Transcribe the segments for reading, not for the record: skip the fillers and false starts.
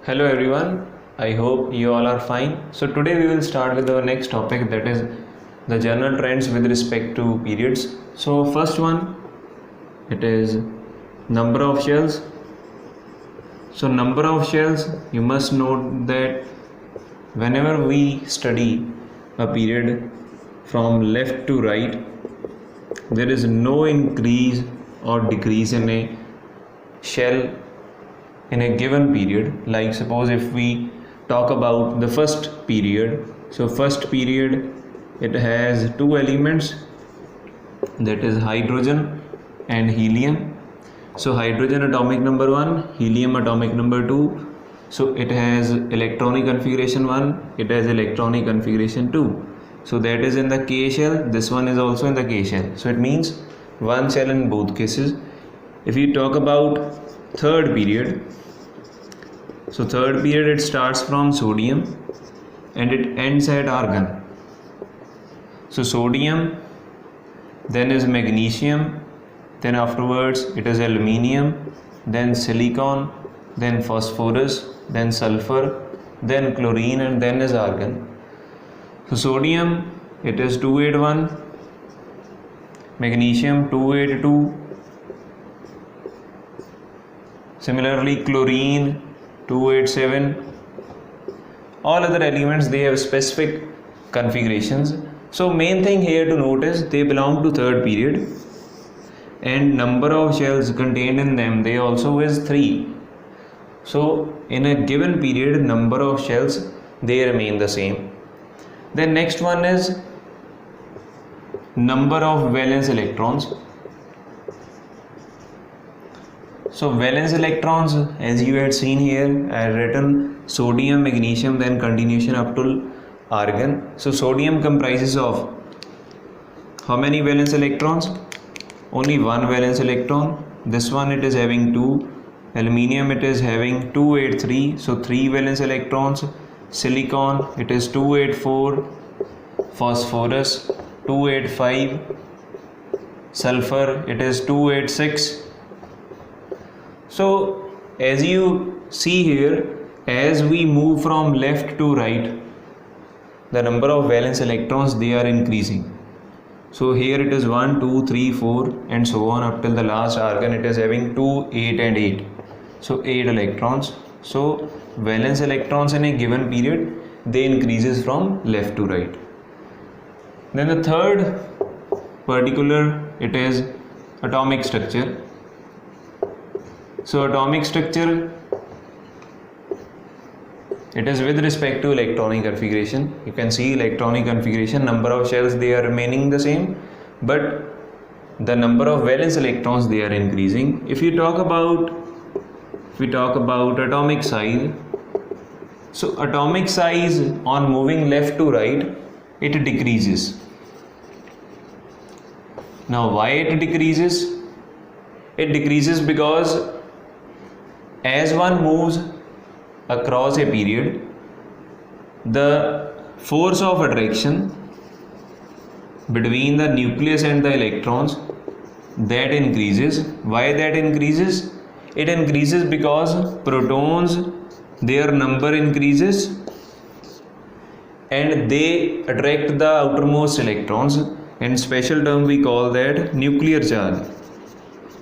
Hello everyone, I hope you all are fine. So today we will start with our next topic, that is the general trends with respect to periods. So first one, it is number of shells. So number of shells, you must note that whenever we study a period from left to right, there is no increase or decrease in a shell in a given period. Like suppose if we talk about the first period, so first period, it has two elements, that is hydrogen and helium. So hydrogen atomic number 1, helium atomic number 2. So it has electronic configuration 1, it has electronic configuration 2. So that is in the K shell, this one is also in the K shell. So it means one shell in both cases. If you talk about third period, so third period, it starts from sodium and it ends at argon. So sodium, then is magnesium, then afterwards it is aluminium, then silicon, then phosphorus, then sulfur, then chlorine, and then is argon. So sodium, it is 281, magnesium 282, similarly chlorine 287. All other elements, they have specific configurations. So main thing here to note is they belong to third period, and number of shells contained in them, they also is 3. So in a given period, number of shells, they remain the same. Then next one is number of valence electrons. So valence electrons, as you had seen here, I had written sodium, magnesium, then continuation up to argon. So sodium comprises of how many valence electrons? Only one valence electron. This one it is having 2. Aluminium it is having 283, so 3 valence electrons. Silicon it is 284. Phosphorus 285. Sulfur it is 286. So as you see here, as we move from left to right, the number of valence electrons, they are increasing. So here it is 1, 2, 3, 4 and so on up till the last argon, it is having 2, 8 and 8. So 8 electrons. So valence electrons in a given period, they increases from left to right. Then the third particular, it is atomic structure. So atomic structure, it is with respect to electronic configuration. You can see electronic configuration, number of shells, they are remaining the same, but the number of valence electrons, they are increasing. If we talk about atomic size, so atomic size on moving left to right, it decreases. Now why it decreases? It decreases because as one moves across a period, the force of attraction between the nucleus and the electrons, that increases. Why that increases? It increases because protons, their number increases and they attract the outermost electrons. In special term we call that nuclear charge.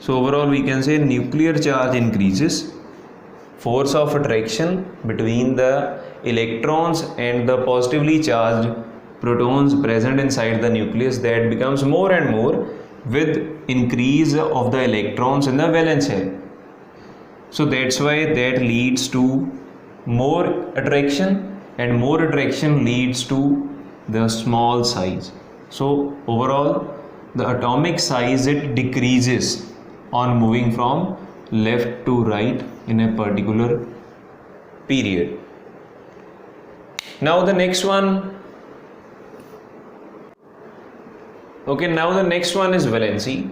So overall we can say nuclear charge increases. Force of attraction between the electrons and the positively charged protons present inside the nucleus, that becomes more and more with increase of the electrons in the valence shell. So that's why that leads to more attraction, and more attraction leads to the small size. So overall the atomic size, it decreases on moving from left to right in a particular period. Now the next one, now the next one is valency.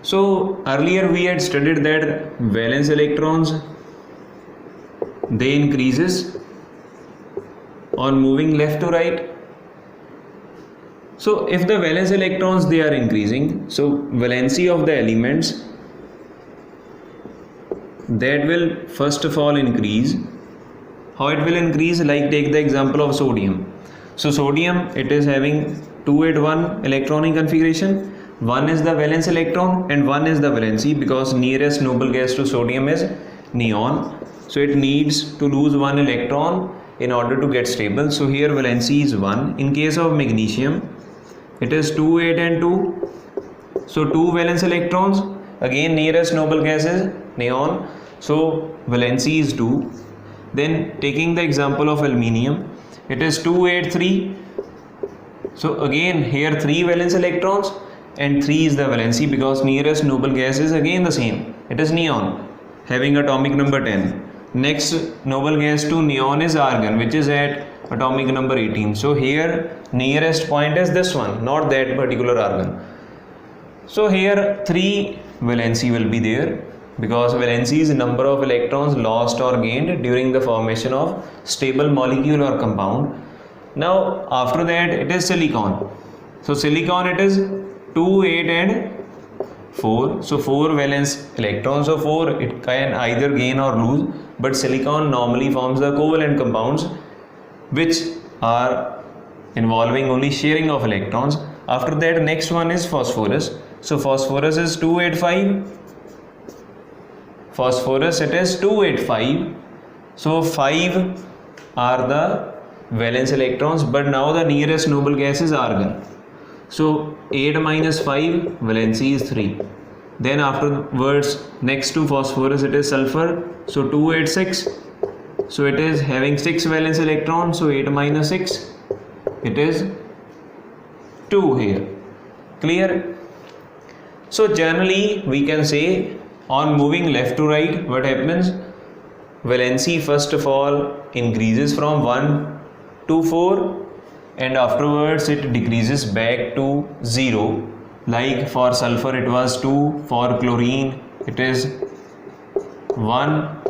So earlier we had studied that valence electrons, they increases on moving left to right. So if the valence electrons, they are increasing, so valency of the elements, that will first of all increase How it will increase? Like take the example of sodium. So sodium, it is having 281 electronic configuration. One is the valence electron and one is the valency, because nearest noble gas to sodium is neon. So it needs to lose one electron in order to get stable. So here valency is 1. In case of magnesium, it is 2, 8 and 2. So 2 valence electrons. Again nearest noble gas is neon. So valency is 2. Then taking the example of aluminium, it is 2, 8, 3. So again here 3 valence electrons and 3 is the valency, because nearest noble gas is again the same. It is neon, having atomic number 10. Next noble gas to neon is argon, which is at atomic number 18. So here nearest point is this one, not that particular argon. So here 3 valency will be there, because valency is the number of electrons lost or gained during the formation of stable molecule or compound. Now after that it is silicon. So silicon, it is 2, 8 and 4. So 4 valence electrons. So 4 it can either gain or lose, but silicon normally forms the covalent compounds which are involving only sharing of electrons. After that next one is phosphorus. So phosphorus is 285. Phosphorus, it is 285. So 5 are the valence electrons, but now the nearest noble gas is argon. So 8 minus 5, valency is 3. Then afterwards next to phosphorus it is sulfur. So 286. So it is having 6 valence electrons. So 8 minus 6, it is 2 here. Clear? So generally we can say, on moving left to right, what happens? Valency first of all increases from 1 to 4, and afterwards it decreases back to 0. Like for sulfur it was 2, for chlorine it is 1,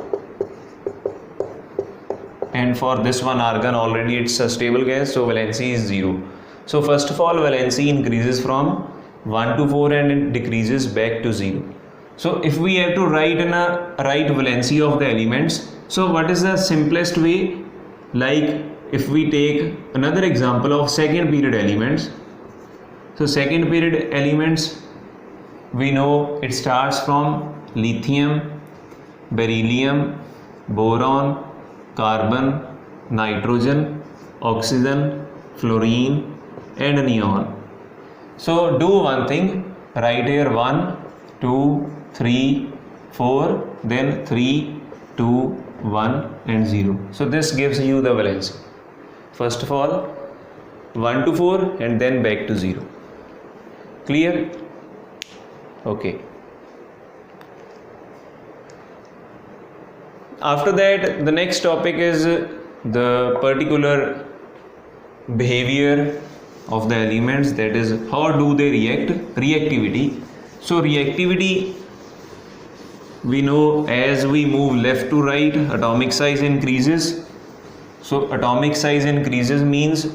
and for this one argon already it's a stable gas, so valency is 0. So first of all valency increases from 1 to 4 and it decreases back to 0. So if we have to write in a right valency of the elements, so what is the simplest way? Like if we take another example of second period elements. So second period elements, we know it starts from lithium, beryllium, boron, carbon, nitrogen, oxygen, fluorine and neon. So do one thing, write here 1, 2, 3, 4, then 3, 2, 1 and 0. So this gives you the valency. First of all 1 to 4 and then back to 0. Clear? Okay. After that the next topic is the particular behavior of the elements, that is how do they react, reactivity. So reactivity, we know as we move left to right atomic size increases. So atomic size increases means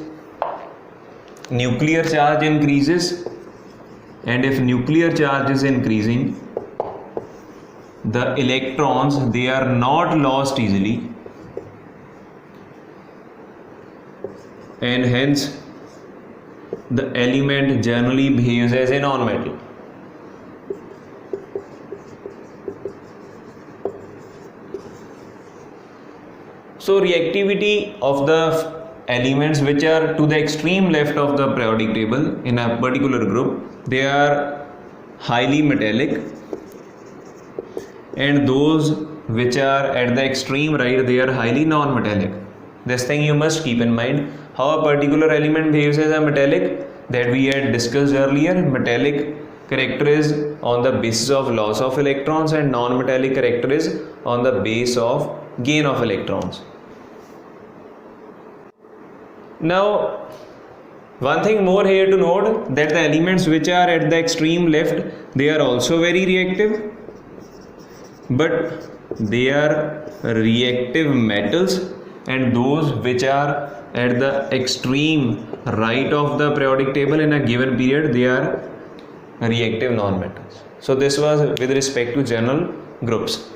nuclear charge increases, and if nuclear charge is increasing, the electrons, they are not lost easily, and hence the element generally behaves as a non-metal. So reactivity of the elements which are to the extreme left of the periodic table in a particular group, they are highly metallic, and those which are at the extreme right, they are highly non-metallic. This thing you must keep in mind. How a particular element behaves as a metallic, that we had discussed earlier. Metallic character is on the basis of loss of electrons, and non-metallic character is on the base of gain of electrons. Now one thing more here to note, that the elements which are at the extreme left, they are also very reactive, but they are reactive metals, and those which are at the extreme right of the periodic table in a given period, they are reactive non-metals. So this was with respect to general groups.